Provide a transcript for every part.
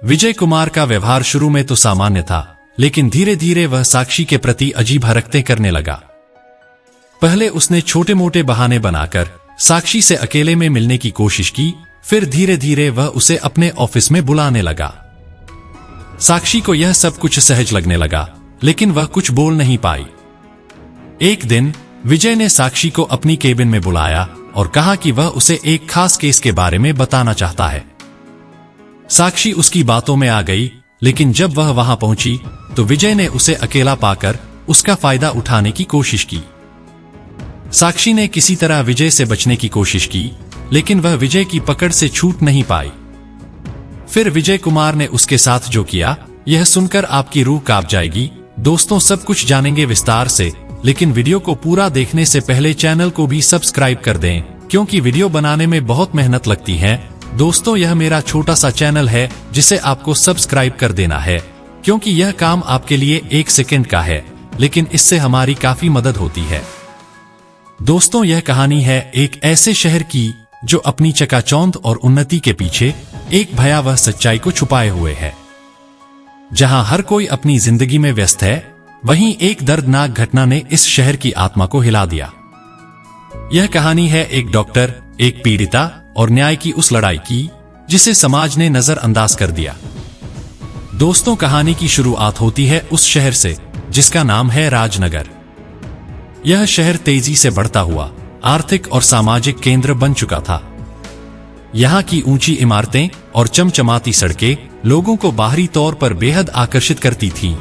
विजय कुमार का व्यवहार शुरू में तो सामान्य था, लेकिन धीरे धीरे वह साक्षी के प्रति अजीब हरकतें करने लगा। पहले उसने छोटे मोटे बहाने बनाकर साक्षी से अकेले में मिलने की कोशिश की, फिर धीरे धीरे वह उसे अपने ऑफिस में बुलाने लगा। साक्षी को यह सब कुछ सहज लगने लगा, लेकिन वह कुछ बोल नहीं पाई। एक दिन विजय ने साक्षी को अपनी केबिन में बुलाया और कहा कि वह उसे एक खास केस के बारे में बताना चाहता है। साक्षी उसकी बातों में आ गई, लेकिन जब वह वहां पहुंची तो विजय ने उसे अकेला पाकर उसका फायदा उठाने की कोशिश की। साक्षी ने किसी तरह विजय से बचने की कोशिश की, लेकिन वह विजय की पकड़ से छूट नहीं पाई। फिर विजय कुमार ने उसके साथ जो किया, यह सुनकर आपकी रूह कांप जाएगी। दोस्तों, सब कुछ जानेंगे विस्तार से, लेकिन वीडियो को पूरा देखने से पहले चैनल को भी सब्सक्राइब कर दें, क्योंकि वीडियो बनाने में बहुत मेहनत लगती है। दोस्तों, यह मेरा छोटा सा चैनल है जिसे आपको सब्सक्राइब कर देना है, क्योंकि यह काम आपके लिए 1 सेकंड का है, लेकिन इससे हमारी काफी मदद होती है। दोस्तों, यह कहानी है एक ऐसे शहर की जो अपनी चकाचौंध और उन्नति के पीछे एक भयावह सच्चाई को छुपाए हुए है। जहां हर कोई अपनी जिंदगी में व्यस्त है, वहीं एक दर्दनाक घटना ने इस शहर की आत्मा को हिला दिया। यह कहानी है एक डॉक्टर, एक पीड़िता और न्याय की उस लड़ाई की जिसे समाज ने नजरअंदाज कर दिया। दोस्तों, कहानी की शुरुआत होती है उस शहर से जिसका नाम है राजनगर। यह शहर तेजी से बढ़ता हुआ आर्थिक और सामाजिक केंद्र बन चुका था। यहाँ की ऊंची इमारतें और चमचमाती सड़कें लोगों को बाहरी तौर पर बेहद आकर्षित करती थीं।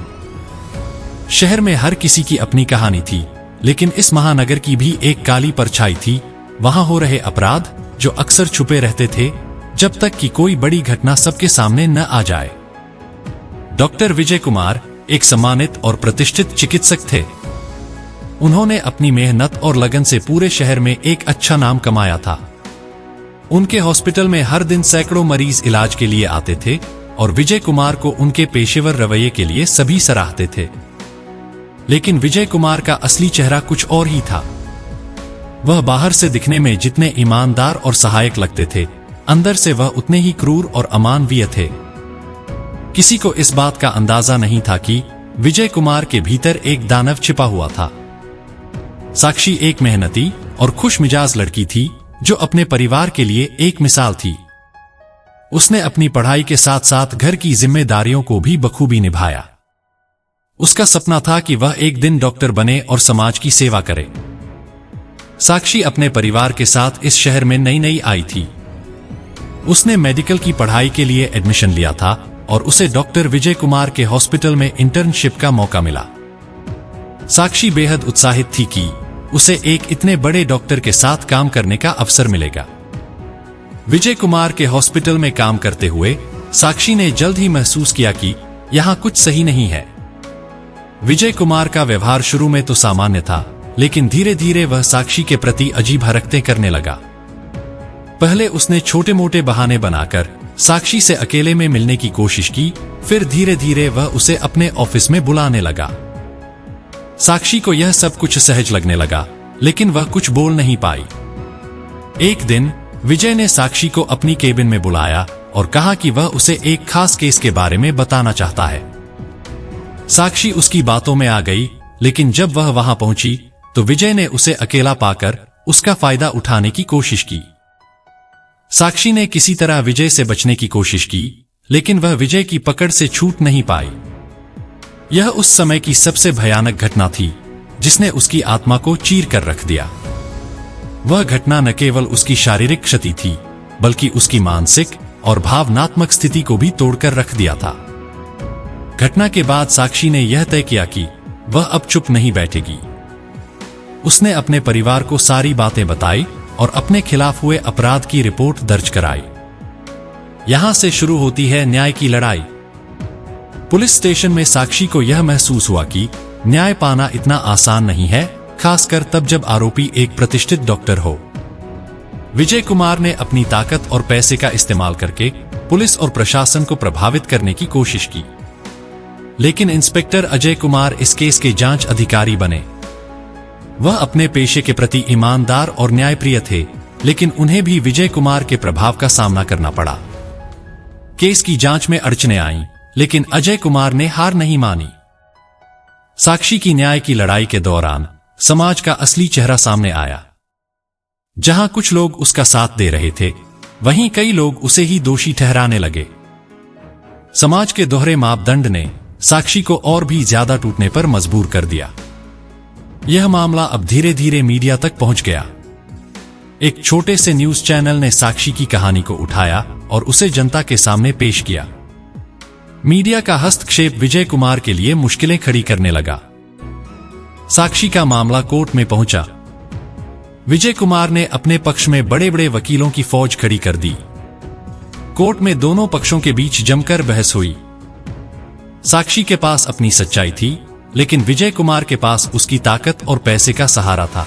शहर में हर किसी की अपनी कहानी थी, लेकिन इस महानगर की भी एक काली परछाई थी। वहां हो रहे अपराध जो अक्सर छुपे रहते थे, जब तक कि कोई बड़ी घटना सबके सामने न आ जाए। डॉक्टर विजय कुमार एक सम्मानित और प्रतिष्ठित चिकित्सक थे। उन्होंने अपनी मेहनत और लगन से पूरे शहर में एक अच्छा नाम कमाया था। उनके हॉस्पिटल में हर दिन सैकड़ों मरीज इलाज के लिए आते थे और विजय कुमार को उनके पेशेवर रवैये के लिए सभी सराहते थे। लेकिन विजय कुमार का असली चेहरा कुछ और ही था। वह बाहर से दिखने में जितने ईमानदार और सहायक लगते थे, अंदर से वह उतने ही क्रूर और अमानवीय थे। किसी को इस बात का अंदाजा नहीं था कि विजय कुमार के भीतर एक दानव छिपा हुआ था। साक्षी एक मेहनती और खुशमिजाज लड़की थी जो अपने परिवार के लिए एक मिसाल थी। उसने अपनी पढ़ाई के साथ साथ घर की जिम्मेदारियों को भी बखूबी निभाया। उसका सपना था कि वह एक दिन डॉक्टर बने और समाज की सेवा करे। साक्षी अपने परिवार के साथ इस शहर में नई आई थी। उसने मेडिकल की पढ़ाई के लिए एडमिशन लिया था और उसे डॉक्टर विजय कुमार के हॉस्पिटल में इंटर्नशिप का मौका मिला। साक्षी बेहद उत्साहित थी कि उसे एक इतने बड़े डॉक्टर के साथ काम करने का अवसर मिलेगा। विजय कुमार के हॉस्पिटल में काम करते हुए साक्षी ने जल्द ही महसूस किया कि यहां कुछ सही नहीं है। विजय कुमार का व्यवहार शुरू में तो सामान्य था, लेकिन धीरे धीरे वह साक्षी के प्रति अजीब हरकतें करने लगा। पहले उसने छोटे मोटे बहाने बनाकर साक्षी से अकेले में मिलने की कोशिश की, फिर धीरे धीरे वह उसे अपने ऑफिस में बुलाने लगा। साक्षी को यह सब कुछ सहज लगने लगा, लेकिन वह कुछ बोल नहीं पाई। एक दिन विजय ने साक्षी को अपनी केबिन में बुलाया और कहा कि वह उसे एक खास केस के बारे में बताना चाहता है। साक्षी उसकी बातों में आ गई, लेकिन जब वह वहां पहुंची तो विजय ने उसे अकेला पाकर उसका फायदा उठाने की कोशिश की। साक्षी ने किसी तरह विजय से बचने की कोशिश की, लेकिन वह विजय की पकड़ से छूट नहीं पाई। यह उस समय की सबसे भयानक घटना थी जिसने उसकी आत्मा को चीर कर रख दिया। वह घटना न केवल उसकी शारीरिक क्षति थी, बल्कि उसकी मानसिक और भावनात्मक स्थिति को भी तोड़कर रख दिया था। घटना के बाद साक्षी ने यह तय किया कि वह अब चुप नहीं बैठेगी। उसने अपने परिवार को सारी बातें बताई और अपने खिलाफ हुए अपराध की रिपोर्ट दर्ज कराई। यहां से शुरू होती है न्याय की लड़ाई। पुलिस स्टेशन में साक्षी को यह महसूस हुआ कि न्याय पाना इतना आसान नहीं है, खासकर तब जब आरोपी एक प्रतिष्ठित डॉक्टर हो। विजय कुमार ने अपनी ताकत और पैसे का इस्तेमाल करके पुलिस और प्रशासन को प्रभावित करने की कोशिश की, लेकिन इंस्पेक्टर अजय कुमार इस केस के जांच अधिकारी बने। वह अपने पेशे के प्रति ईमानदार और न्यायप्रिय थे, लेकिन उन्हें भी विजय कुमार के प्रभाव का सामना करना पड़ा। केस की जांच में अड़चने आईं, लेकिन अजय कुमार ने हार नहीं मानी। साक्षी की न्याय की लड़ाई के दौरान समाज का असली चेहरा सामने आया। जहां कुछ लोग उसका साथ दे रहे थे, वहीं कई लोग उसे ही दोषी ठहराने लगे। समाज के दोहरे मापदंड ने साक्षी को और भी ज्यादा टूटने पर मजबूर कर दिया। यह मामला अब धीरे धीरे मीडिया तक पहुंच गया। एक छोटे से न्यूज चैनल ने साक्षी की कहानी को उठाया और उसे जनता के सामने पेश किया। मीडिया का हस्तक्षेप विजय कुमार के लिए मुश्किलें खड़ी करने लगा। साक्षी का मामला कोर्ट में पहुंचा। विजय कुमार ने अपने पक्ष में बड़े बड़े वकीलों की फौज खड़ी कर दी। कोर्ट में दोनों पक्षों के बीच जमकर बहस हुई। साक्षी के पास अपनी सच्चाई थी, लेकिन विजय कुमार के पास उसकी ताकत और पैसे का सहारा था।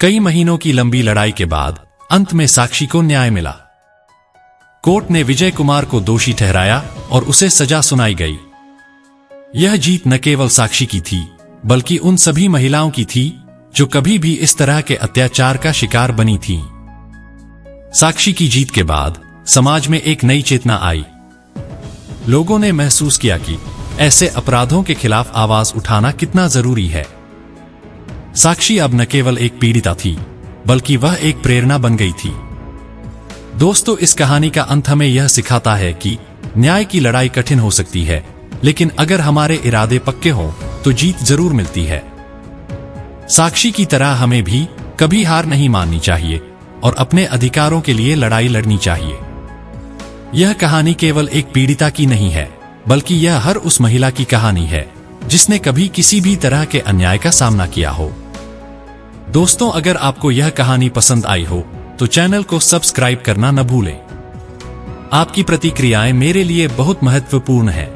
कई महीनों की लंबी लड़ाई के बाद अंत में साक्षी को न्याय मिला। कोर्ट ने विजय कुमार को दोषी ठहराया और उसे सजा सुनाई गई। यह जीत न केवल साक्षी की थी, बल्कि उन सभी महिलाओं की थी जो कभी भी इस तरह के अत्याचार का शिकार बनी थीं। साक्षी की जीत के बाद समाज में एक नई चेतना आई। लोगों ने महसूस किया कि ऐसे अपराधों के खिलाफ आवाज उठाना कितना जरूरी है। साक्षी अब न केवल एक पीड़िता थी, बल्कि वह एक प्रेरणा बन गई थी। दोस्तों, इस कहानी का अंत हमें यह सिखाता है कि न्याय की लड़ाई कठिन हो सकती है, लेकिन अगर हमारे इरादे पक्के हों तो जीत जरूर मिलती है। साक्षी की तरह हमें भी कभी हार नहीं माननी चाहिए और अपने अधिकारों के लिए लड़ाई लड़नी चाहिए। यह कहानी केवल एक पीड़िता की नहीं है, बल्कि यह हर उस महिला की कहानी है जिसने कभी किसी भी तरह के अन्याय का सामना किया हो। दोस्तों, अगर आपको यह कहानी पसंद आई हो तो चैनल को सब्सक्राइब करना न भूलें। आपकी प्रतिक्रियाएं मेरे लिए बहुत महत्वपूर्ण है।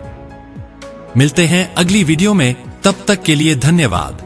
मिलते हैं अगली वीडियो में, तब तक के लिए धन्यवाद।